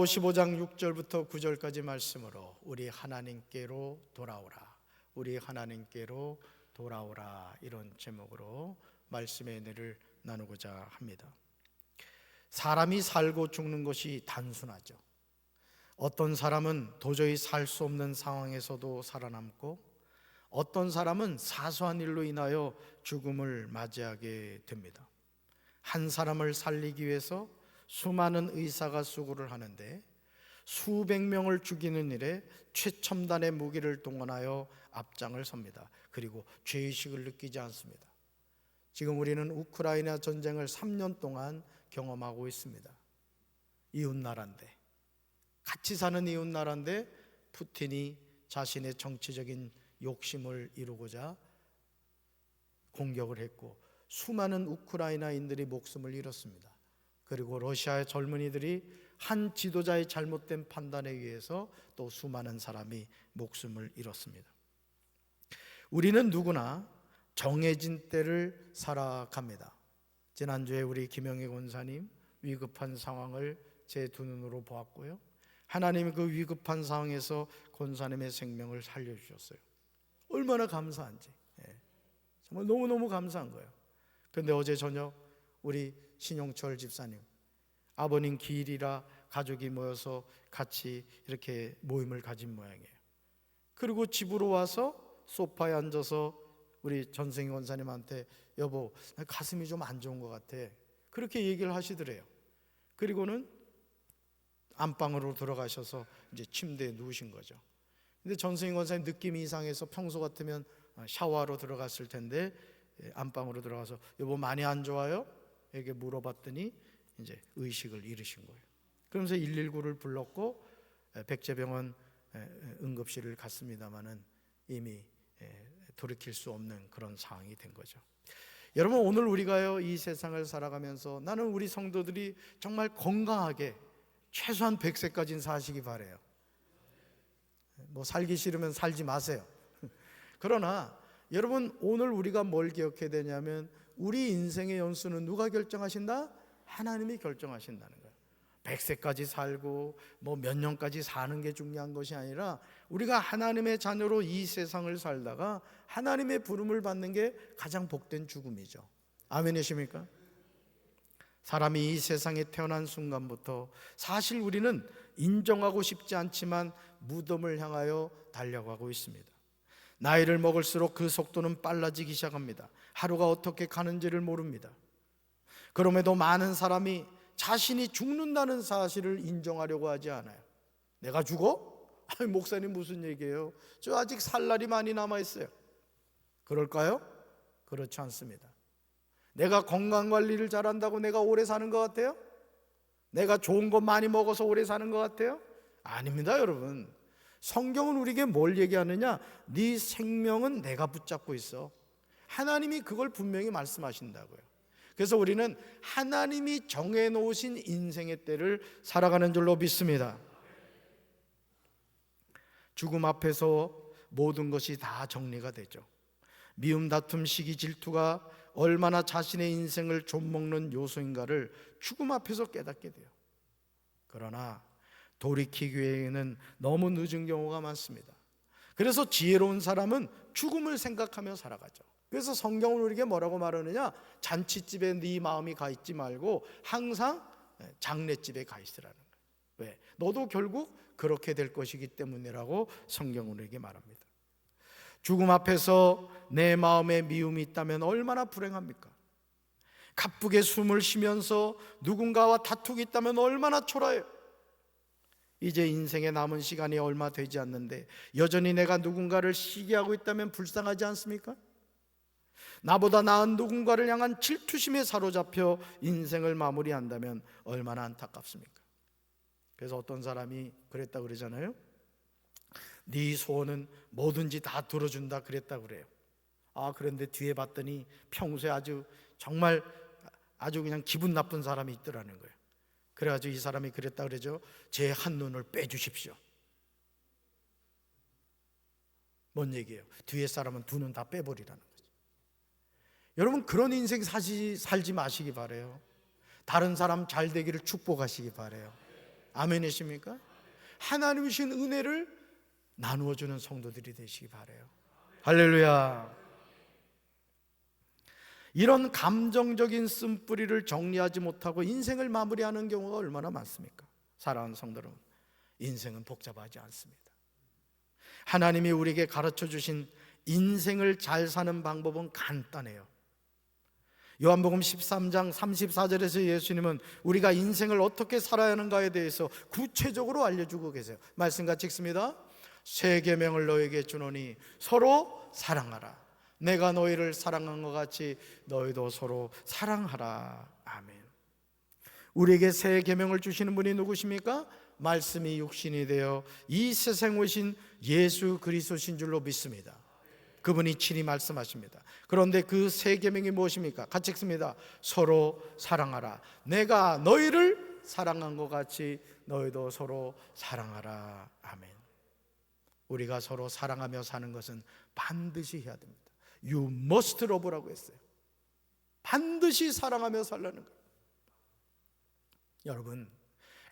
55장 6절부터 9절까지 말씀으로 우리 하나님께로 돌아오라, 우리 하나님께로 돌아오라, 이런 제목으로 말씀의 은혜를 나누고자 합니다. 사람이 살고 죽는 것이 단순하죠. 어떤 사람은 도저히 살 수 없는 상황에서도 살아남고, 어떤 사람은 사소한 일로 인하여 죽음을 맞이하게 됩니다. 한 사람을 살리기 위해서 수많은 의사가 수고를 하는데, 수백 명을 죽이는 일에 최첨단의 무기를 동원하여 앞장을 섭니다. 그리고 죄의식을 느끼지 않습니다. 지금 우리는 우크라이나 전쟁을 3년 동안 경험하고 있습니다. 이웃나라인데, 같이 사는 이웃나라인데 푸틴이 자신의 정치적인 욕심을 이루고자 공격을 했고, 수많은 우크라이나인들이 목숨을 잃었습니다. 그리고 러시아의 젊은이들이 한 지도자의 잘못된 판단에 의해서 또 수많은 사람이 목숨을 잃었습니다. 우리는 누구나 정해진 때를 살아갑니다. 지난주에 우리 김영희 권사님 위급한 상황을 제 두 눈으로 보았고요, 하나님이 그 위급한 상황에서 권사님의 생명을 살려주셨어요. 얼마나 감사한지, 정말 너무너무 감사한 거예요. 그런데 어제 저녁 우리 신용철 집사님, 아버님 기일이라 가족이 모여서 같이 이렇게 모임을 가진 모양이에요. 그리고 집으로 와서 소파에 앉아서 우리 전승희 원사님한테 여보, 가슴이 좀 안 좋은 것 같아, 그렇게 얘기를 하시더래요. 그리고는 안방으로 들어가셔서 이제 침대에 누우신 거죠. 근데 전승희 원사님 느낌이 이상해서 평소 같으면 샤워하러 들어갔을 텐데 안방으로 들어가서 여보 많이 안 좋아요? 이렇게 물어봤더니 이제 의식을 잃으신 거예요. 그러면서 119를 불렀고 백제병원 응급실을 갔습니다마는 이미 돌이킬 수 없는 그런 상황이 된 거죠. 여러분, 오늘 우리가요 이 세상을 살아가면서 나는 우리 성도들이 정말 건강하게 최소한 100세까지는 사시기 바래요. 뭐 살기 싫으면 살지 마세요. 그러나 여러분, 오늘 우리가 뭘 기억해야 되냐면 우리 인생의 연수는 누가 결정하신다? 하나님이 결정하신다는 거예요. 100세까지 살고 뭐 몇 년까지 사는 게 중요한 것이 아니라 우리가 하나님의 자녀로 이 세상을 살다가 하나님의 부름을 받는 게 가장 복된 죽음이죠. 아멘이십니까? 사람이 이 세상에 태어난 순간부터 사실 우리는 인정하고 싶지 않지만 무덤을 향하여 달려가고 있습니다. 나이를 먹을수록 그 속도는 빨라지기 시작합니다. 하루가 어떻게 가는지를 모릅니다. 그럼에도 많은 사람이 자신이 죽는다는 사실을 인정하려고 하지 않아요. 내가 죽어? 아니, 목사님 무슨 얘기예요? 저 아직 살 날이 많이 남아있어요. 그럴까요? 그렇지 않습니다. 내가 건강관리를 잘한다고 내가 오래 사는 것 같아요? 내가 좋은 거 많이 먹어서 오래 사는 것 같아요? 아닙니다, 여러분. 성경은 우리에게 뭘 얘기하느냐? 네 생명은 내가 붙잡고 있어. 하나님이 그걸 분명히 말씀하신다고요. 그래서 우리는 하나님이 정해놓으신 인생의 때를 살아가는 줄로 믿습니다. 죽음 앞에서 모든 것이 다 정리가 되죠. 미움, 다툼, 시기, 질투가 얼마나 자신의 인생을 좀먹는 요소인가를 죽음 앞에서 깨닫게 돼요. 그러나 돌이키기에는 너무 늦은 경우가 많습니다. 그래서 지혜로운 사람은 죽음을 생각하며 살아가죠. 그래서 성경은 우리에게 뭐라고 말하느냐? 잔치집에 네 마음이 가 있지 말고 항상 장례집에 가 있으라는 거예요. 왜? 너도 결국 그렇게 될 것이기 때문이라고 성경은 우리에게 말합니다. 죽음 앞에서 내 마음에 미움이 있다면 얼마나 불행합니까? 가쁘게 숨을 쉬면서 누군가와 다투기 있다면 얼마나 초라해요. 이제 인생에 남은 시간이 얼마 되지 않는데 여전히 내가 누군가를 시기하고 있다면 불쌍하지 않습니까? 나보다 나은 누군가를 향한 질투심에 사로잡혀 인생을 마무리한다면 얼마나 안타깝습니까? 그래서 어떤 사람이 그랬다 그러잖아요. 네 소원은 뭐든지 다 들어준다 그랬다 그래요. 그런데 뒤에 봤더니 평소에 정말 아주 그냥 기분 나쁜 사람이 있더라는 거예요. 그래가지고 이 사람이 그랬다 그러죠. 제 한 눈을 빼주십시오. 뭔 얘기예요? 뒤에 사람은 두 눈 다 빼버리라는 거죠. 여러분, 그런 인생 살지 마시기 바래요. 다른 사람 잘 되기를 축복하시기 바래요. 아멘이십니까? 하나님이 주신 은혜를 나누어주는 성도들이 되시기 바라요. 할렐루야. 이런 감정적인 쓴뿌리를 정리하지 못하고 인생을 마무리하는 경우가 얼마나 많습니까? 사랑하는 성도 여러분, 인생은 복잡하지 않습니다. 하나님이 우리에게 가르쳐 주신 인생을 잘 사는 방법은 간단해요. 요한복음 13장 34절에서 예수님은 우리가 인생을 어떻게 살아야 하는가에 대해서 구체적으로 알려주고 계세요. 말씀 같이 읽습니다. 새 계명을 너에게 주노니 서로 사랑하라. 내가 너희를 사랑한 것 같이 너희도 서로 사랑하라. 아멘. 우리에게 새 계명을 주시는 분이 누구십니까? 말씀이 육신이 되어 이 세상에 오신 예수 그리스도신 줄로 믿습니다. 그분이 친히 말씀하십니다. 그런데 그 새 계명이 무엇입니까? 같이 읽습니다. 서로 사랑하라. 내가 너희를 사랑한 것 같이 너희도 서로 사랑하라. 아멘. 우리가 서로 사랑하며 사는 것은 반드시 해야 됩니다. You must love라고 했어요. 반드시 사랑하며 살라는 거예요. 여러분,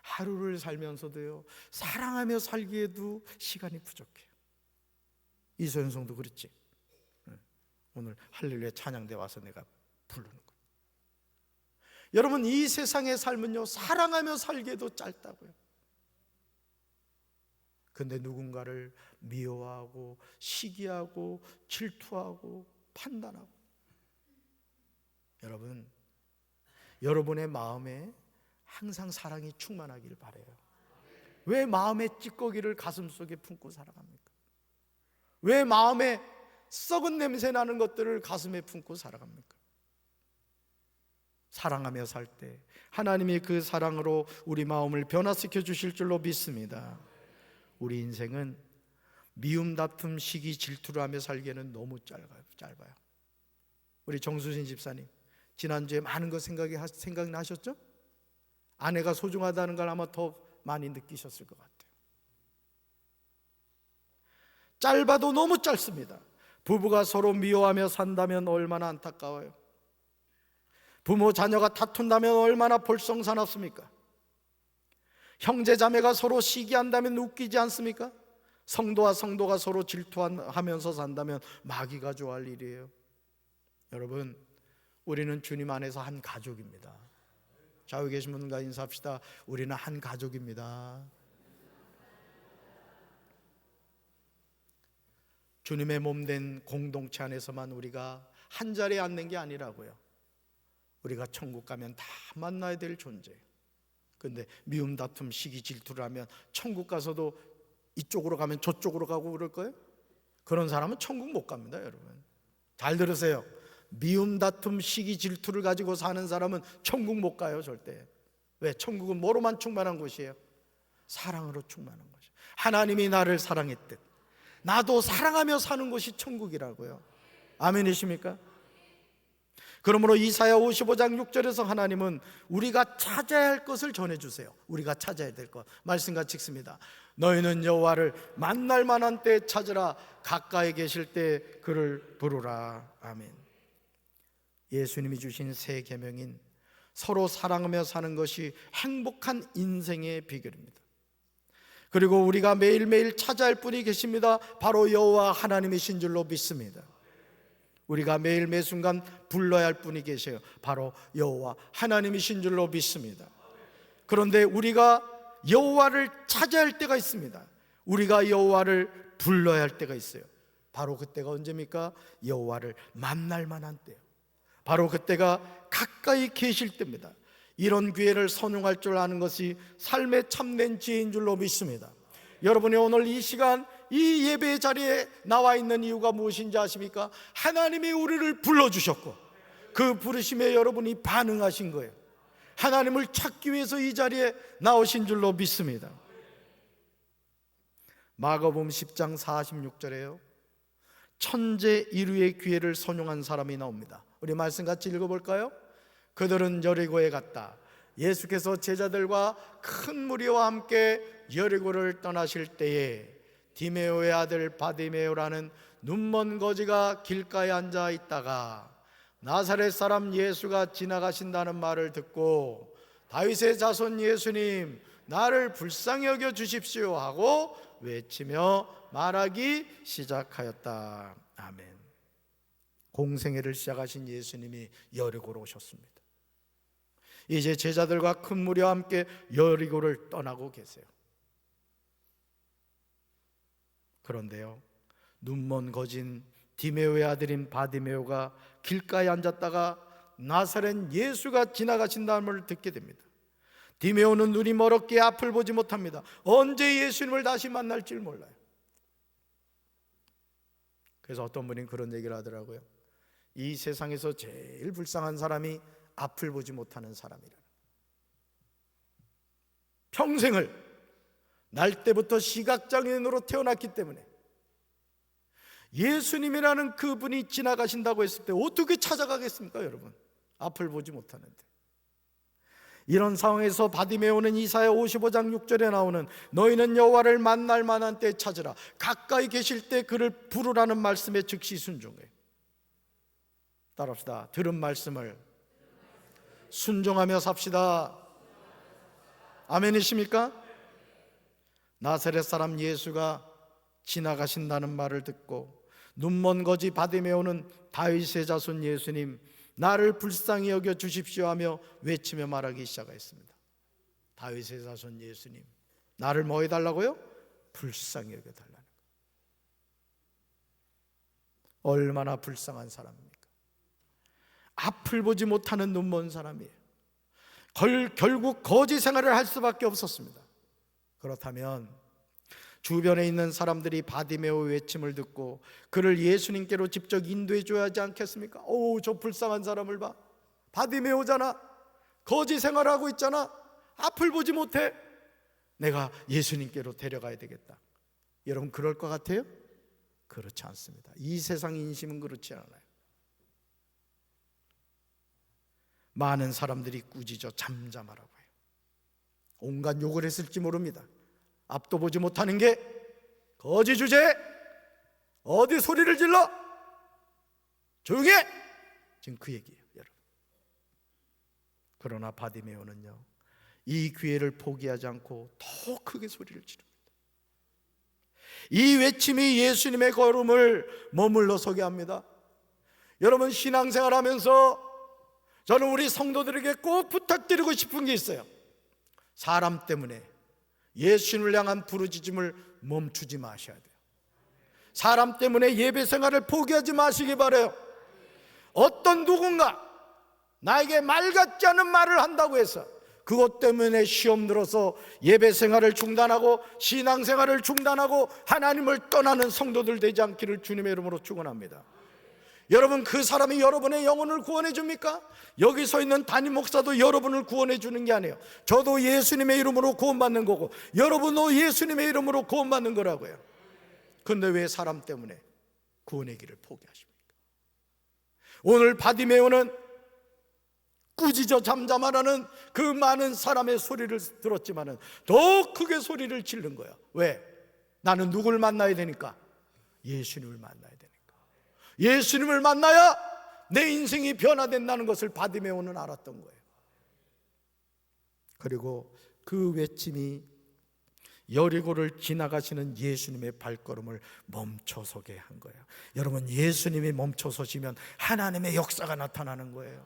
하루를 살면서도요, 사랑하며 살기에도 시간이 부족해요. 이소연 성도 그랬지. 오늘 할렐루야 찬양대 와서 내가 부르는 거예요. 여러분, 이 세상의 삶은요, 사랑하며 살기에도 짧다고요. 근데 누군가를 미워하고 시기하고 질투하고 판단하고, 여러분, 여러분의 마음에 항상 사랑이 충만하길 바라요. 왜 마음의 찌꺼기를 가슴속에 품고 살아갑니까? 왜 마음에 썩은 냄새 나는 것들을 가슴에 품고 살아갑니까? 사랑하며 살 때 하나님이 그 사랑으로 우리 마음을 변화시켜 주실 줄로 믿습니다. 우리 인생은 미움, 다툼, 시기, 질투를 하며 살기에는 너무 짧아요. 우리 정수진 집사님, 지난주에 많은 거 생각나셨죠? 아내가 소중하다는 걸 아마 더 많이 느끼셨을 것 같아요. 짧아도 너무 짧습니다. 부부가 서로 미워하며 산다면 얼마나 안타까워요. 부모 자녀가 다툰다면 얼마나 볼썽사납습니까? 형제 자매가 서로 시기한다면 웃기지 않습니까? 성도와 성도가 서로 질투하면서 산다면 마귀가 좋아할 일이에요. 여러분, 우리는 주님 안에서 한 가족입니다. 좌우에 계신 분과 인사합시다. 우리는 한 가족입니다. 주님의 몸된 공동체 안에서만 우리가 한 자리에 앉는 게 아니라고요. 우리가 천국 가면 다 만나야 될 존재예요. 그런데 미움, 다툼, 시기, 질투를 하면 천국 가서도 이쪽으로 가면 저쪽으로 가고 그럴 거예요? 그런 사람은 천국 못 갑니다. 여러분, 잘 들으세요. 미움, 다툼, 시기, 질투를 가지고 사는 사람은 천국 못 가요, 절대. 왜? 천국은 뭐로만 충만한 곳이에요? 사랑으로 충만한 곳이에요. 하나님이 나를 사랑했듯 나도 사랑하며 사는 곳이 천국이라고요. 아멘이십니까? 그러므로 이사야 55장 6절에서 하나님은 우리가 찾아야 할 것을 전해주세요. 우리가 찾아야 될 것 말씀같이 읽습니다. 너희는 여호와를 만날 만한 때에 찾으라. 가까이 계실 때 그를 부르라. 아멘. 예수님이 주신 새 계명인 서로 사랑하며 사는 것이 행복한 인생의 비결입니다. 그리고 우리가 매일매일 찾아야 할 분이 계십니다. 바로 여호와 하나님이신 줄로 믿습니다. 우리가 매일 매순간 불러야 할 분이 계세요. 바로 여호와 하나님이신 줄로 믿습니다. 그런데 우리가 여호와를 찾아야 할 때가 있습니다. 우리가 여호와를 불러야 할 때가 있어요. 바로 그때가 언제입니까? 여호와를 만날 만한 때요. 바로 그때가 가까이 계실 때입니다. 이런 기회를 선용할 줄 아는 것이 삶의 참된 지혜인 줄로 믿습니다. 여러분이 오늘 이 시간 이 예배 자리에 나와 있는 이유가 무엇인지 아십니까? 하나님이 우리를 불러주셨고 그 부르심에 여러분이 반응하신 거예요. 하나님을 찾기 위해서 이 자리에 나오신 줄로 믿습니다. 마가복음 10장 46절에요, 천재 이루의 기회를 선용한 사람이 나옵니다. 우리 말씀 같이 읽어볼까요? 그들은 여리고에 갔다. 예수께서 제자들과 큰 무리와 함께 여리고를 떠나실 때에 디메오의 아들 바디메오라는 눈먼 거지가 길가에 앉아 있다가 나사렛 사람 예수가 지나가신다는 말을 듣고 다윗의 자손 예수님 나를 불쌍히 여겨 주십시오 하고 외치며 말하기 시작하였다. 아멘. 공생애를 시작하신 예수님이 여리고로 오셨습니다. 이제 제자들과 큰 무리와 함께 여리고를 떠나고 계세요. 그런데요, 눈먼 거진 디메오의 아들인 바디메오가 길가에 앉았다가 나사렛 예수가 지나가신다는 듣게 됩니다. 디메오는 눈이 멀었기에 앞을 보지 못합니다. 언제 예수님을 다시 만날지 몰라요. 그래서 어떤 분이 그런 얘기를 하더라고요. 이 세상에서 제일 불쌍한 사람이 앞을 보지 못하는 사람이라. 평생을 날 때부터 시각장애인으로 태어났기 때문에 예수님이라는 그분이 지나가신다고 했을 때 어떻게 찾아가겠습니까, 여러분? 앞을 보지 못하는데. 이런 상황에서 바디메오는 이사야 55장 6절에 나오는 너희는 여호와를 만날 만한 때 찾으라, 가까이 계실 때 그를 부르라는 말씀에 즉시 순종해요. 따라합시다. 들은 말씀을 순종하며 삽시다. 아멘이십니까? 나사렛 사람 예수가 지나가신다는 말을 듣고 눈먼 거지 바디메오는 다윗의 자손 예수님, 나를 불쌍히 여겨 주십시오 하며 외치며 말하기 시작했습니다. 다윗의 자손 예수님, 나를 뭐 해달라고요? 불쌍히 여겨달라는 거예요. 얼마나 불쌍한 사람입니까? 앞을 보지 못하는 눈먼 사람이에요. 결국 거지 생활을 할 수밖에 없었습니다. 그렇다면 주변에 있는 사람들이 바디메오 외침을 듣고 그를 예수님께로 직접 인도해 줘야 하지 않겠습니까? 오, 저 불쌍한 사람을 봐. 바디메오잖아. 거지 생활하고 있잖아. 앞을 보지 못해. 내가 예수님께로 데려가야 되겠다. 여러분 그럴 것 같아요? 그렇지 않습니다. 이 세상 인심은 그렇지 않아요. 많은 사람들이 꾸짖어 잠잠하라고 해요. 온갖 욕을 했을지 모릅니다. 앞도 보지 못하는 게 거지 주제, 어디 소리를 질러, 조용히 해, 지금 그 얘기예요, 여러분. 그러나 바디메오는요, 이 기회를 포기하지 않고 더 크게 소리를 지릅니다. 이 외침이 예수님의 걸음을 머물러 서게 합니다. 여러분, 신앙생활 하면서 저는 우리 성도들에게 꼭 부탁드리고 싶은 게 있어요. 사람 때문에 예수님을 향한 부르짖음을 멈추지 마셔야 돼요. 사람 때문에 예배 생활을 포기하지 마시기 바라요. 어떤 누군가 나에게 말 같지 않은 말을 한다고 해서 그것 때문에 시험 들어서 예배 생활을 중단하고 신앙 생활을 중단하고 하나님을 떠나는 성도들 되지 않기를 주님의 이름으로 축원합니다. 여러분, 그 사람이 여러분의 영혼을 구원해 줍니까? 여기 서 있는 담임 목사도 여러분을 구원해 주는 게 아니에요. 저도 예수님의 이름으로 구원받는 거고 여러분도 예수님의 이름으로 구원받는 거라고요. 그런데 왜 사람 때문에 구원의 길을 포기하십니까? 오늘 바디메오는 꾸짖어 잠잠하라는 그 많은 사람의 소리를 들었지만은 더 크게 소리를 지른 거야. 왜? 나는 누굴 만나야 되니까? 예수님을 만나야 되니까. 예수님을 만나야 내 인생이 변화된다는 것을 바디메오는 알았던 거예요. 그리고 그 외침이 여리고를 지나가시는 예수님의 발걸음을 멈춰서게 한 거예요. 여러분, 예수님이 멈춰서시면 하나님의 역사가 나타나는 거예요.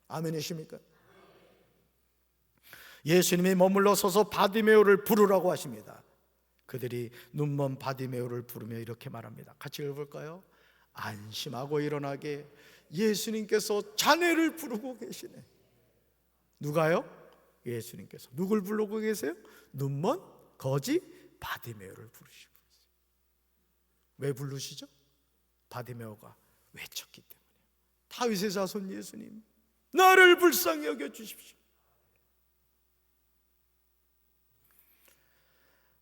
아멘이십니까? 예수님이 머물러 서서 바디메오를 부르라고 하십니다. 그들이 눈먼 바디메오를 부르며 이렇게 말합니다. 같이 읽어볼까요? 안심하고 일어나게 예수님께서 자네를 부르고 계시네. 누가요? 예수님께서. 누굴 부르고 계세요? 눈먼 거지 바디메오를 부르시고 있어요. 왜 부르시죠? 바디메오가 외쳤기 때문에. 다윗의 자손 예수님, 나를 불쌍히 여겨 주십시오.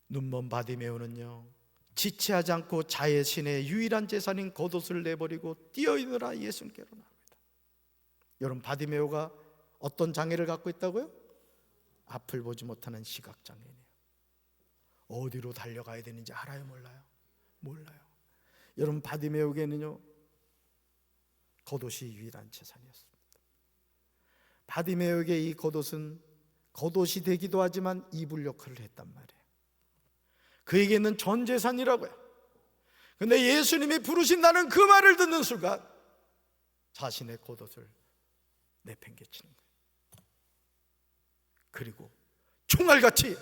눈먼 바디메오는요, 지체하지 않고 자의 신의 유일한 재산인 겉옷을 내버리고 뛰어있느라 예수님께로 나옵니다. 여러분, 바디메오가 어떤 장애를 갖고 있다고요? 앞을 보지 못하는 시각장애인이에요. 어디로 달려가야 되는지 알아요? 몰라요? 몰라요. 여러분, 바디메오에게는요 겉옷이 유일한 재산이었습니다. 바디메오에게 이 겉옷은 겉옷이 되기도 하지만 이불 역할을 했단 말이에요. 그에게는 전 재산이라고요. 근데 예수님이 부르신다는 그 말을 듣는 순간 자신의 겉옷을 내팽개치는 거예요. 그리고 총알같이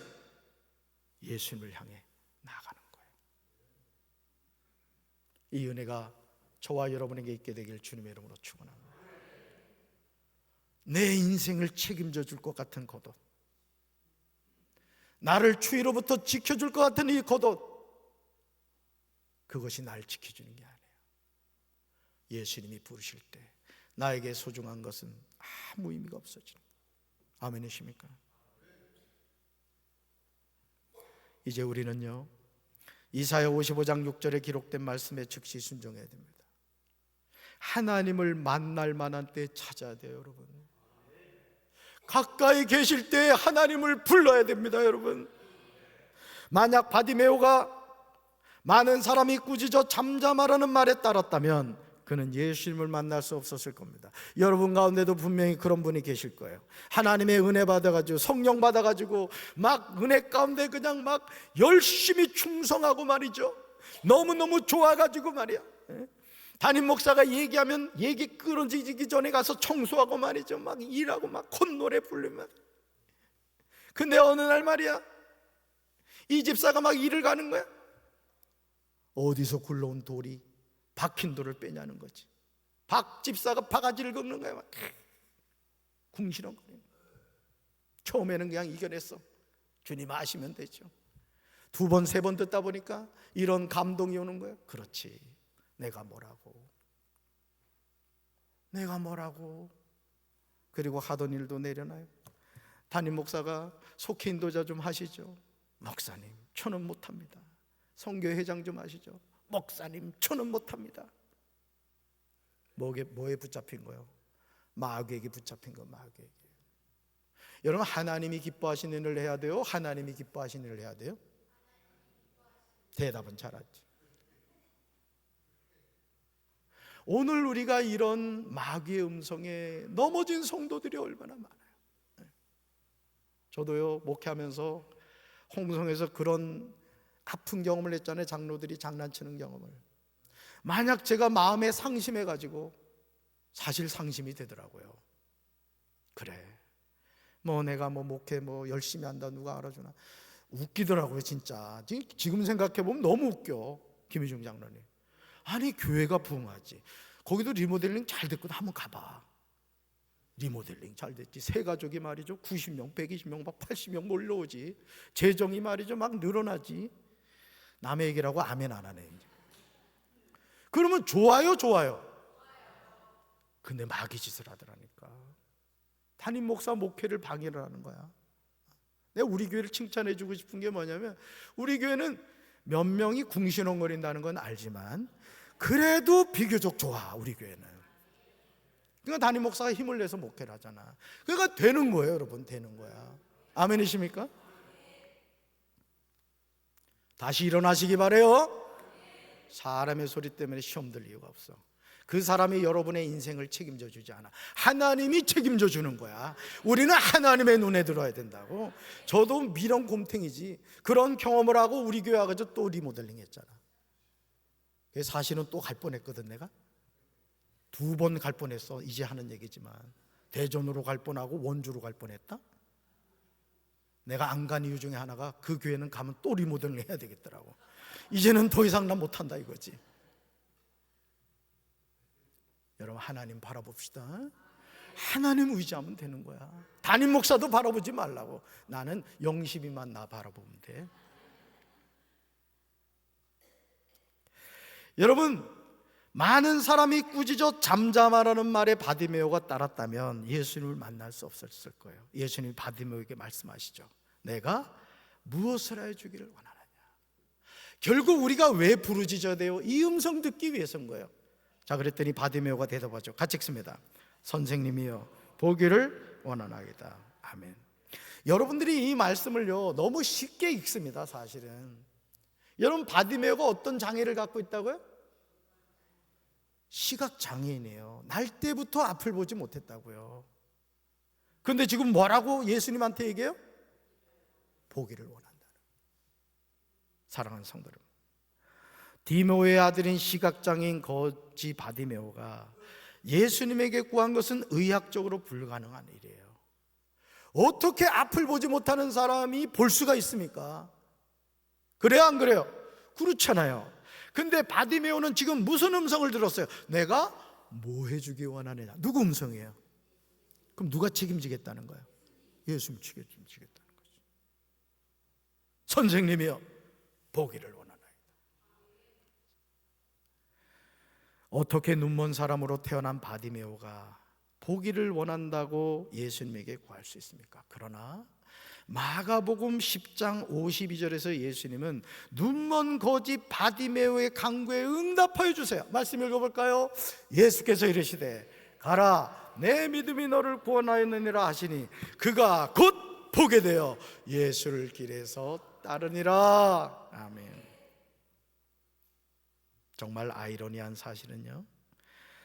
예수님을 향해 나아가는 거예요. 이 은혜가 저와 여러분에게 있게 되길 주님의 이름으로 축원합니다. 내 인생을 책임져 줄 것 같은 겉옷, 나를 추위로부터 지켜줄 것 같은 이 겉옷, 그것이 날 지켜주는 게 아니에요. 예수님이 부르실 때 나에게 소중한 것은 아무 의미가 없어지는 거예요. 아멘이십니까? 이제 우리는요, 이사야 55장 6절에 기록된 말씀에 즉시 순종해야 됩니다. 하나님을 만날 만한 때 찾아야 돼요, 여러분. 가까이 계실 때 하나님을 불러야 됩니다, 여러분. 만약 바디메오가 많은 사람이 꾸짖어 잠잠하라는 말에 따랐다면 그는 예수님을 만날 수 없었을 겁니다. 여러분 가운데도 분명히 그런 분이 계실 거예요. 하나님의 은혜 받아가지고 성령 받아가지고 막 은혜 가운데 그냥 막 열심히 충성하고 말이죠. 너무너무 좋아가지고 말이야. 담임 목사가 얘기하면 얘기 끊어지기 전에 가서 청소하고 말이죠. 막 일하고 막 콧노래 부르면. 근데 어느 날 말이야, 이 집사가 막 일을 가는 거야. 어디서 굴러온 돌이 박힌 돌을 빼냐는 거지. 박 집사가 바가지를 긁는 거야. 막 궁시렁거리는 거야. 처음에는 그냥 이겨냈어. 주님 아시면 되죠. 두 번, 세 번 듣다 보니까 이런 감동이 오는 거야. 그렇지, 내가 뭐라고. 그리고 하던 일도 내려놔요. 담임 목사가 속해 인도자 좀 하시죠. 목사님, 저는 못합니다. 선교회장 좀 하시죠. 목사님, 저는 못합니다. 뭐에 붙잡힌 거예요? 마귀에게 붙잡힌 거, 마귀에게. 여러분, 하나님이 기뻐하시는 일을 해야 돼요? 하나님이 기뻐하시는 일을 해야 돼요? 대답은 잘하지. 오늘 우리가 이런 마귀의 음성에 넘어진 성도들이 얼마나 많아요. 저도요, 목회하면서 홍성에서 그런 아픈 경험을 했잖아요. 장로들이 장난치는 경험을. 만약 제가 마음에 상심해가지고, 사실 상심이 되더라고요. 그래, 내가 목회 열심히 한다, 누가 알아주나. 웃기더라고요, 진짜. 지금 생각해보면 너무 웃겨. 김희중 장로님, 아니 교회가 부흥하지, 거기도 리모델링 잘 됐거든, 한번 가봐. 리모델링 잘 됐지. 새 가족이 말이죠 90명, 120명, 막 80명 몰려오지. 재정이 말이죠 막 늘어나지. 남의 얘기라고 아멘 안 하네. 그러면 좋아요? 근데 마귀 짓을 하더라니까. 담임 목사 목회를 방해를 하는 거야. 내가 우리 교회를 칭찬해 주고 싶은 게 뭐냐면, 우리 교회는 몇 명이 궁시렁거린다는 건 알지만 그래도 비교적 좋아, 우리 교회는. 그러니까 담임 목사가 힘을 내서 목회를 하잖아. 그러니까 되는 거예요, 여러분. 되는 거야. 아멘이십니까? 다시 일어나시기 바래요. 사람의 소리 때문에 시험 들 이유가 없어. 그 사람이 여러분의 인생을 책임져 주지 않아. 하나님이 책임져 주는 거야. 우리는 하나님의 눈에 들어야 된다고. 저도 미련 곰탱이지. 그런 경험을 하고 우리 교회 와가지고 또 리모델링 했잖아. 사실은 또 갈 뻔했거든. 내가 2번 갈 뻔했어. 이제 하는 얘기지만 대전으로 갈 뻔하고 원주로 갈 뻔했다. 내가 안 간 이유 중에 하나가, 그 교회는 가면 또 리모델링 해야 되겠더라고. 이제는 더 이상 난 못한다 이거지. 여러분, 하나님 바라봅시다. 하나님 의지하면 되는 거야. 담임 목사도 바라보지 말라고. 나는 영심이만 나 바라보면 돼. 여러분, 많은 사람이 꾸짖어 잠잠하라는 말에 바디메오가 따랐다면 예수님을 만날 수 없었을 거예요. 예수님이 바디메오에게 말씀하시죠. 내가 무엇을 하여 주기를 원하느냐. 결국 우리가 왜 부르짖어야 돼요? 이 음성 듣기 위해서인 거예요. 자, 그랬더니 바디메오가 대답하죠. 같이 읽습니다. 선생님이여, 보기를 원하나이다. 아멘. 여러분들이 이 말씀을요 너무 쉽게 읽습니다. 사실은 여러분, 바디메오가 어떤 장애를 갖고 있다고요? 시각 장애인이에요. 날 때부터 앞을 보지 못했다고요. 근데 지금 뭐라고 예수님한테 얘기해요? 보기를 원한다는. 사랑하는 성도 여러분, 디모의 아들인 시각장애인 거지 바디메오가 예수님에게 구한 것은 의학적으로 불가능한 일이에요. 어떻게 앞을 보지 못하는 사람이 볼 수가 있습니까? 그래요, 안 그래요? 그렇잖아요. 근데 바디메오는 지금 무슨 음성을 들었어요? 내가 뭐 해주기 원하느냐. 누구 음성이에요? 그럼 누가 책임지겠다는 거예요? 예수님 책임지겠다는 거죠. 선생님이요, 보기를 원하나이다. 어떻게 눈먼 사람으로 태어난 바디메오가 보기를 원한다고 예수님에게 구할 수 있습니까? 그러나 마가복음 10장 52절에서 예수님은 눈먼 거지 바디메오의 간구에 응답하여 주세요. 말씀 읽어볼까요? 예수께서 이르시되 가라, 내 믿음이 너를 구원하였느니라 하시니 그가 곧 보게 되어 예수를 길에서 따르니라. 아멘. 정말 아이러니한 사실은요,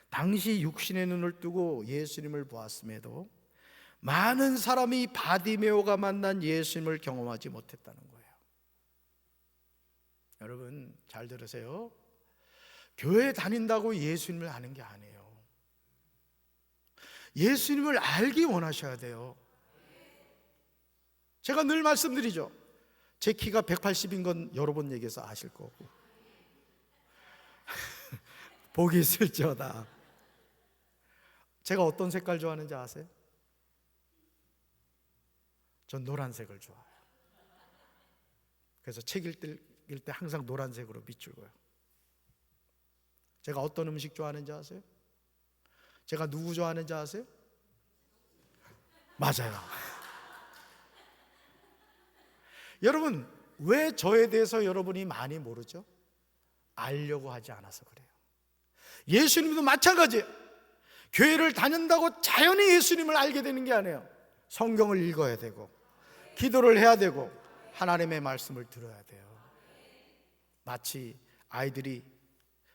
당시 육신의 눈을 뜨고 예수님을 보았음에도 많은 사람이 바디메오가 만난 예수님을 경험하지 못했다는 거예요. 여러분 잘 들으세요. 교회 다닌다고 예수님을 아는 게 아니에요. 예수님을 알기 원하셔야 돼요. 제가 늘 말씀드리죠. 제 키가 180인 건 여러 번 얘기해서 아실 거고 복이 있을지어다. 제가 어떤 색깔 좋아하는지 아세요? 전 노란색을 좋아해요. 그래서 책 읽을 때 항상 노란색으로 비추고요. 제가 어떤 음식 좋아하는지 아세요? 제가 누구 좋아하는지 아세요? 맞아요. 여러분, 왜 저에 대해서 여러분이 많이 모르죠? 알려고 하지 않아서 그래요. 예수님도 마찬가지예요. 교회를 다닌다고 자연히 예수님을 알게 되는 게 아니에요. 성경을 읽어야 되고 기도를 해야 되고 하나님의 말씀을 들어야 돼요. 마치 아이들이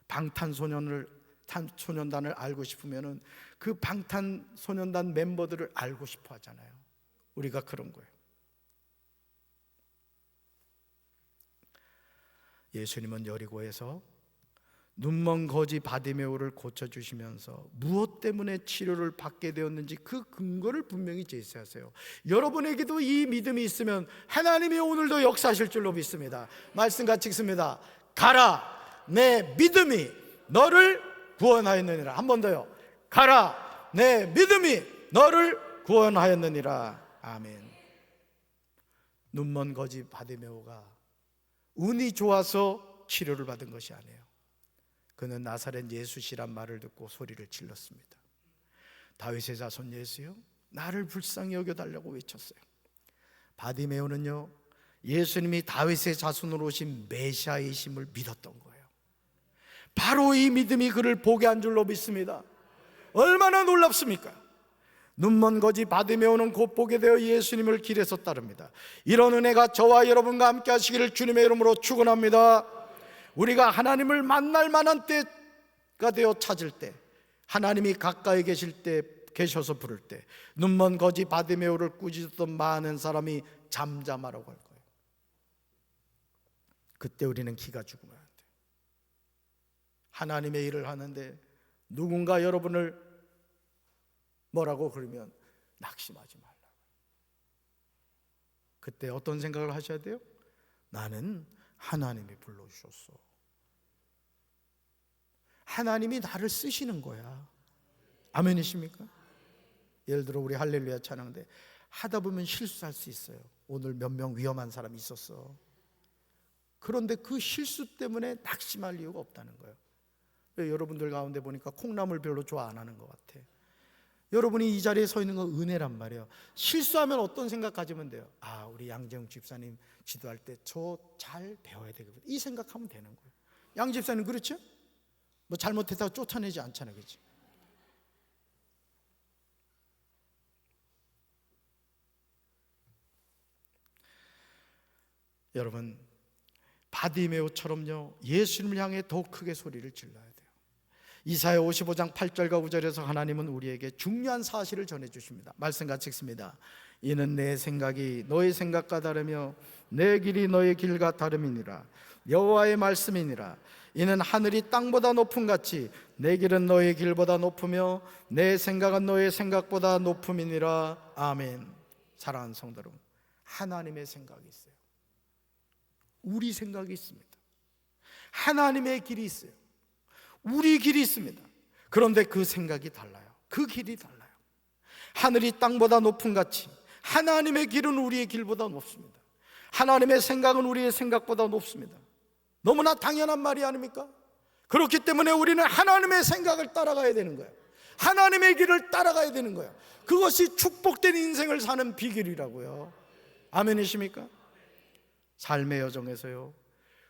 방탄소년단을 알고 싶으면 그 방탄소년단 멤버들을 알고 싶어 하잖아요. 우리가 그런 거예요. 예수님은 여리고에서 눈먼 거지 바디메오를 고쳐주시면서 무엇 때문에 치료를 받게 되었는지 그 근거를 분명히 제시하세요. 여러분에게도 이 믿음이 있으면 하나님이 오늘도 역사하실 줄로 믿습니다. 말씀 같이 읽습니다. 가라, 내 믿음이 너를 구원하였느니라. 한 번 더요. 가라, 내 믿음이 너를 구원하였느니라. 아멘. 눈먼 거지 바디메오가 운이 좋아서 치료를 받은 것이 아니에요. 그는 나사렛 예수시란 말을 듣고 소리를 질렀습니다. 다윗의 자손 예수요, 나를 불쌍히 여겨달라고 외쳤어요. 바디메오는요, 예수님이 다윗의 자손으로 오신 메시아이심을 믿었던 거예요. 바로 이 믿음이 그를 보게 한 줄로 믿습니다. 얼마나 놀랍습니까? 눈먼 거지 바디메오는 곧 보게 되어 예수님을 길에서 따릅니다. 이런 은혜가 저와 여러분과 함께 하시기를 주님의 이름으로 축원합니다. 우리가 하나님을 만날 만한 때가 되어 찾을 때, 하나님이 가까이 계실 때, 계셔서 부를 때, 눈먼 거지 바디메오를 꾸짖었던 많은 사람이 잠잠하라고 할 거예요. 그때 우리는 기가 죽으면 안 돼요. 하나님의 일을 하는데 누군가 여러분을 뭐라고 그러면 낙심하지 말라고. 그때 어떤 생각을 하셔야 돼요? 나는 하나님이 불러주셨어. 하나님이 나를 쓰시는 거야. 아멘이십니까? 예를 들어 우리 할렐루야 찬양대 하다 보면 실수할 수 있어요. 오늘 몇 명 위험한 사람이 있었어. 그런데 그 실수 때문에 낙심할 이유가 없다는 거예요. 왜 여러분들 가운데 보니까 콩나물 별로 좋아 안 하는 것 같아. 여러분이 이 자리에 서 있는 건 은혜란 말이에요. 실수하면 어떤 생각 가지면 돼요? 아, 우리 양재웅 집사님 지도할 때 저 잘 배워야 되거든. 이 생각하면 되는 거예요. 양 집사님 그렇죠? 뭐 잘못했다고 쫓아내지 않잖아요. 그렇지? 여러분, 바디메오처럼요, 예수님을 향해 더 크게 소리를 질러야 돼요. 이사야 55장 8절과 9절에서 하나님은 우리에게 중요한 사실을 전해주십니다. 말씀 같이 읽습니다. 이는 내 생각이 너의 생각과 다르며 내 길이 너의 길과 다름이니라. 여호와의 말씀이니라. 이는 하늘이 땅보다 높음 같이 내 길은 너의 길보다 높으며 내 생각은 너의 생각보다 높음이니라. 아멘. 사랑하는 성도 여러분, 하나님의 생각이 있어요. 우리 생각이 있습니다. 하나님의 길이 있어요. 우리 길이 있습니다. 그런데 그 생각이 달라요. 그 길이 달라요. 하늘이 땅보다 높음 같이 하나님의 길은 우리의 길보다 높습니다. 하나님의 생각은 우리의 생각보다 높습니다. 너무나 당연한 말이 아닙니까? 그렇기 때문에 우리는 하나님의 생각을 따라가야 되는 거예요. 하나님의 길을 따라가야 되는 거예요. 그것이 축복된 인생을 사는 비결이라고요. 아멘이십니까? 삶의 여정에서요,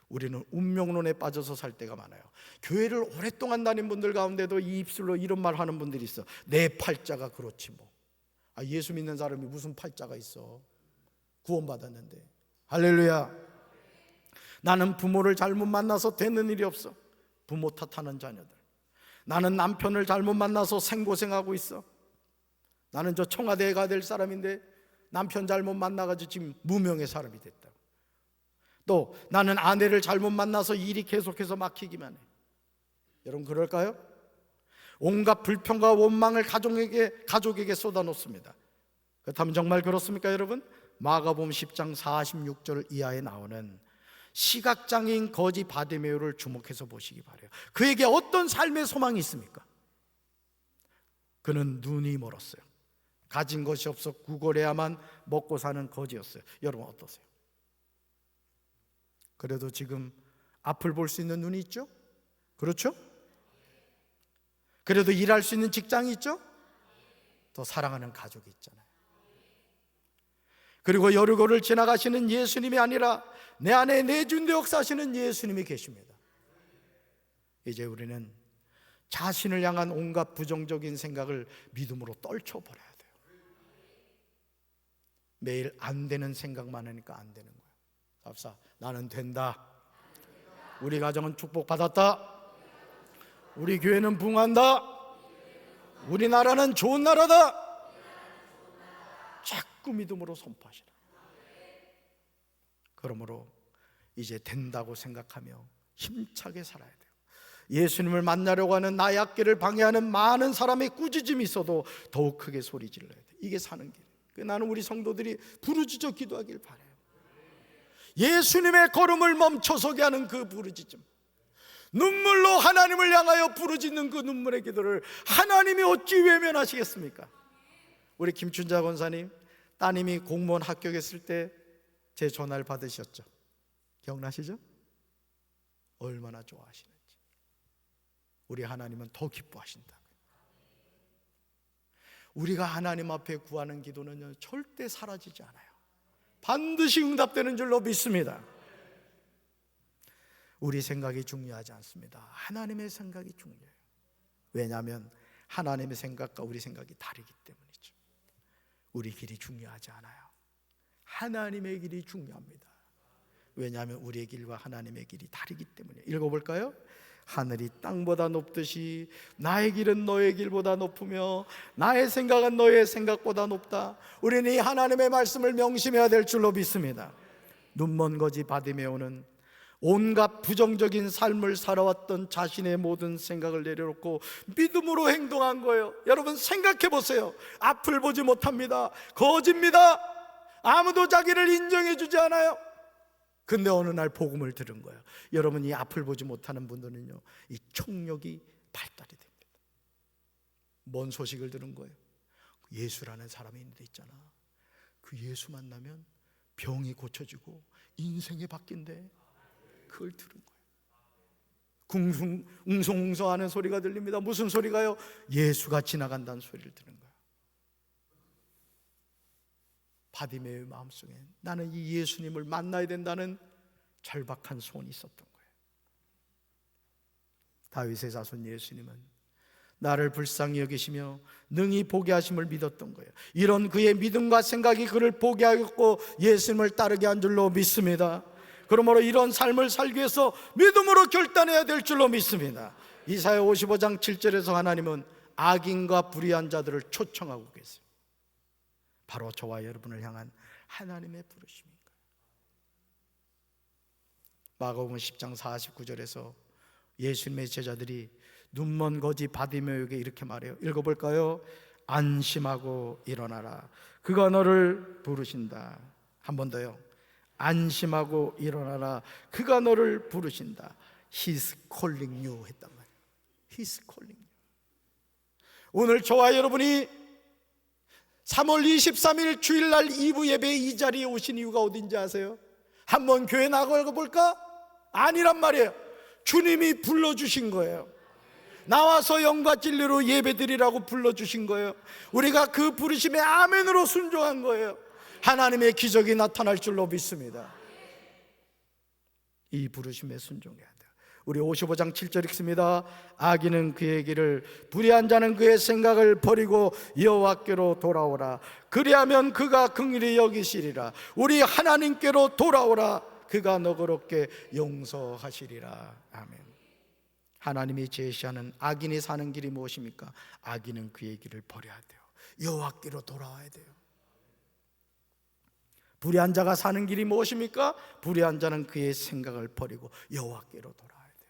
우리는 운명론에 빠져서 살 때가 많아요. 교회를 오랫동안 다닌 분들 가운데도 이 입술로 이런 말 하는 분들이 있어. 내 팔자가 그렇지 뭐. 예수 믿는 사람이 무슨 팔자가 있어. 구원받았는데. 할렐루야. 나는 부모를 잘못 만나서 되는 일이 없어. 부모 탓하는 자녀들. 나는 남편을 잘못 만나서 생고생하고 있어. 나는 저 청와대에 가야 될 사람인데 남편 잘못 만나가지고 지금 무명의 사람이 됐다. 또 나는 아내를 잘못 만나서 일이 계속해서 막히기만 해. 여러분 그럴까요? 온갖 불평과 원망을 가족에게 쏟아놓습니다. 그렇다면 정말 그렇습니까 여러분? 마가복음 10장 46절 이하에 나오는 시각장애인 거지 바디메오를 주목해서 보시기 바라요. 그에게 어떤 삶의 소망이 있습니까? 그는 눈이 멀었어요. 가진 것이 없어 구걸해야만 먹고 사는 거지였어요. 여러분 어떠세요? 그래도 지금 앞을 볼 수 있는 눈이 있죠? 그렇죠? 그래도 일할 수 있는 직장이 있죠? 더 사랑하는 가족이 있잖아요. 그리고 여리고를 지나가시는 예수님이 아니라 내 안에 내주인데 역사하시는 예수님이 계십니다. 이제 우리는 자신을 향한 온갖 부정적인 생각을 믿음으로 떨쳐버려야 돼요. 매일 안 되는 생각만 하니까 안 되는 거예요. 갑사, 나는 된다. 우리 가정은 축복받았다. 우리 교회는 부흥한다. 우리나라는 좋은 나라다. 자꾸 믿음으로 선포하시라. 그러므로 이제 된다고 생각하며 힘차게 살아야 돼요. 예수님을 만나려고 하는 나약기를 방해하는 많은 사람의 꾸짖음이 있어도 더욱 크게 소리 질러야 돼요. 이게 사는 길. 나는 우리 성도들이 부르짖어 기도하길 바라요. 예수님의 걸음을 멈춰서게 하는 그 부르짖음, 눈물로 하나님을 향하여 부르짖는 그 눈물의 기도를 하나님이 어찌 외면하시겠습니까? 우리 김춘자 권사님 따님이 공무원 합격했을 때 제 전화를 받으셨죠? 기억나시죠? 얼마나 좋아하시는지. 우리 하나님은 더 기뻐하신다. 우리가 하나님 앞에 구하는 기도는요 절대 사라지지 않아요. 반드시 응답되는 줄로 믿습니다. 우리 생각이 중요하지 않습니다. 하나님의 생각이 중요해요. 왜냐하면 하나님의 생각과 우리 생각이 다르기 때문이죠. 우리 길이 중요하지 않아요. 하나님의 길이 중요합니다. 왜냐하면 우리의 길과 하나님의 길이 다르기 때문에. 읽어볼까요? 하늘이 땅보다 높듯이 나의 길은 너의 길보다 높으며 나의 생각은 너의 생각보다 높다. 우리는 이 하나님의 말씀을 명심해야 될 줄로 믿습니다. 눈먼 거지 바디메오는 온갖 부정적인 삶을 살아왔던 자신의 모든 생각을 내려놓고 믿음으로 행동한 거예요. 여러분 생각해 보세요. 앞을 보지 못합니다. 거짓입니다. 아무도 자기를 인정해 주지 않아요. 근데 어느 날 복음을 들은 거예요. 여러분 이 앞을 보지 못하는 분들은요 이 청력이 발달이 됩니다. 뭔 소식을 들은 거예요? 예수라는 사람이 있는데 있잖아. 그 예수 만나면 병이 고쳐지고 인생이 바뀐대. 그걸 들은 거예요. 웅성웅성하는 소리가 들립니다. 무슨 소리가요? 예수가 지나간다는 소리를 들은 거예요. 바디메오의 마음속에 나는 이 예수님을 만나야 된다는 절박한 소원이 있었던 거예요. 다윗의 자손 예수님은 나를 불쌍히 여기시며 능히 보게 하심을 믿었던 거예요. 이런 그의 믿음과 생각이 그를 보게 하였고 예수님을 따르게 한 줄로 믿습니다. 그러므로 이런 삶을 살기 위해서 믿음으로 결단해야 될 줄로 믿습니다. 이사야 55장 7절에서 하나님은 악인과 불의한 자들을 초청하고 계세요. 바로 저와 여러분을 향한 하나님의 부르심입니다. 마가복음 10장 49절에서 예수님의 제자들이 눈먼 거지 바디메오에게 이렇게 말해요. 읽어볼까요? 안심하고 일어나라, 그가 너를 부르신다. 한 번 더요. 안심하고 일어나라, 그가 너를 부르신다. He's calling you 했단 말이에요. He's calling you. 오늘 저와 여러분이 3월 23일 주일날 2부 예배 이 자리에 오신 이유가 어딘지 아세요? 한번 교회 나가볼까? 아니란 말이에요. 주님이 불러주신 거예요. 나와서 영과 진리로 예배드리라고 불러주신 거예요. 우리가 그 부르심에 아멘으로 순종한 거예요. 하나님의 기적이 나타날 줄로 믿습니다. 이 부르심에 순종해야 돼요. 우리 55장 7절 읽습니다. 악인은 그의 길을, 불의한 자는 그의 생각을 버리고 여호와께로 돌아오라, 그리하면 그가 긍휼히 여기시리라. 우리 하나님께로 돌아오라, 그가 너그럽게 용서하시리라. 아멘. 하나님이 제시하는 악인이 사는 길이 무엇입니까? 악인은 그의 길을 버려야 돼요. 여호와께로 돌아와야 돼요. 불의한 자가 사는 길이 무엇입니까? 불의한 자는 그의 생각을 버리고 여호와께로 돌아와야 돼요.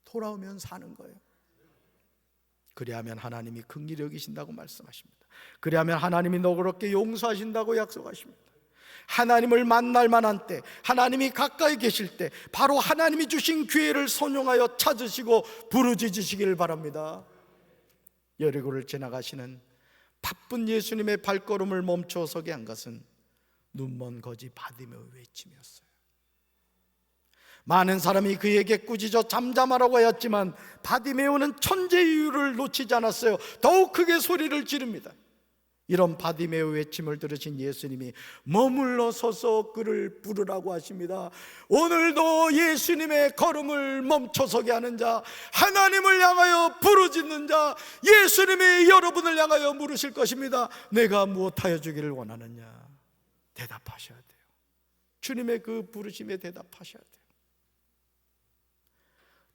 돌아오면 사는 거예요. 그리하면 하나님이 긍휼히 여기신다고 말씀하십니다. 그리하면 하나님이 너그럽게 용서하신다고 약속하십니다. 하나님을 만날 만한 때, 하나님이 가까이 계실 때 바로 하나님이 주신 기회를 선용하여 찾으시고 부르짖으시길 바랍니다. 여리고를 지나가시는 바쁜 예수님의 발걸음을 멈춰 서게 한 것은 눈먼 거지 바디메오의 외침이었어요. 많은 사람이 그에게 꾸짖어 잠잠하라고 하였지만 바디메오는 천재의 이유를 놓치지 않았어요. 더욱 크게 소리를 지릅니다. 이런 바디메오 외침을 들으신 예수님이 머물러 서서 그를 부르라고 하십니다. 오늘도 예수님의 걸음을 멈춰서게 하는 자, 하나님을 향하여 부르짖는 자, 예수님이 여러분을 향하여 물으실 것입니다. 내가 무엇하여 주기를 원하느냐? 대답하셔야 돼요. 주님의 그 부르심에 대답하셔야 돼요.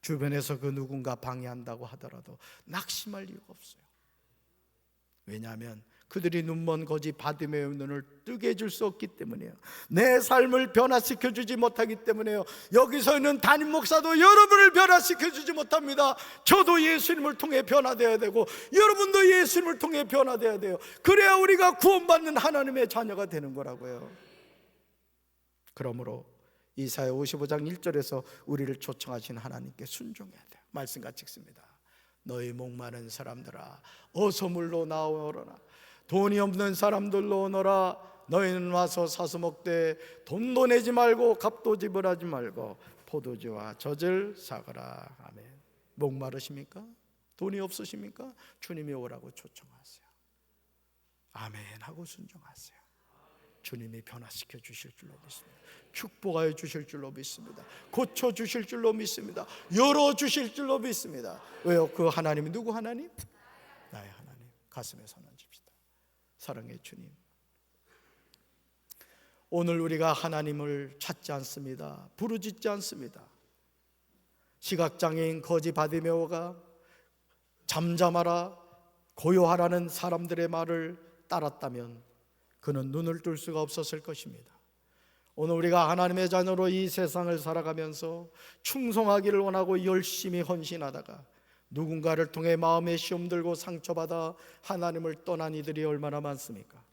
주변에서 그 누군가 방해한다고 하더라도 낙심할 이유가 없어요. 왜냐하면 그들이 눈먼 거지 바디메오의 눈을 뜨게 해줄 수 없기 때문이에요. 내 삶을 변화시켜 주지 못하기 때문에요. 여기서 있는 담임 목사도 여러분을 변화시켜 주지 못합니다. 저도 예수님을 통해 변화되어야 되고 여러분도 예수님을 통해 변화되어야 돼요. 그래야 우리가 구원받는 하나님의 자녀가 되는 거라고요. 그러므로 이사야 55장 1절에서 우리를 초청하신 하나님께 순종해야 돼요. 말씀 같이 읽습니다. 너희 목마른 사람들아, 어서 물로 나오너라. 돈이 없는 사람들로 오너라. 너희는 와서 사서 먹되 돈도 내지 말고 값도 지불하지 말고 포도주와 젖을 사거라. 아멘. 목마르십니까? 돈이 없으십니까? 주님이 오라고 초청하세요. 아멘 하고 순종하세요. 주님이 변화시켜 주실 줄로 믿습니다. 축복하여 주실 줄로 믿습니다. 고쳐 주실 줄로 믿습니다. 열어 주실 줄로 믿습니다. 왜요? 그 하나님이 누구 하나님? 나의 하나님. 가슴에 손 얹읍시다. 사랑의 주님, 오늘 우리가 하나님을 찾지 않습니다. 부르짖지 않습니다. 시각장애인 거지 바디메오가 잠잠하라, 고요하라는 사람들의 말을 따랐다면 그는 눈을 뜰 수가 없었을 것입니다. 오늘 우리가 하나님의 자녀로 이 세상을 살아가면서 충성하기를 원하고 열심히 헌신하다가 누군가를 통해 마음의 시험 들고 상처받아 하나님을 떠난 이들이 얼마나 많습니까?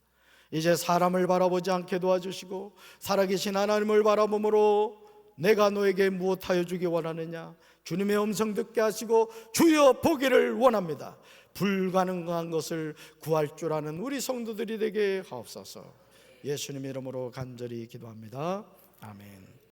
이제 사람을 바라보지 않게 도와주시고 살아계신 하나님을 바라봄으로 내가 너에게 무엇하여 주기 원하느냐? 주님의 음성 듣게 하시고 주여 보기를 원합니다. 불가능한 것을 구할 줄 아는 우리 성도들이 되게 하옵소서. 예수님 이름으로 간절히 기도합니다. 아멘.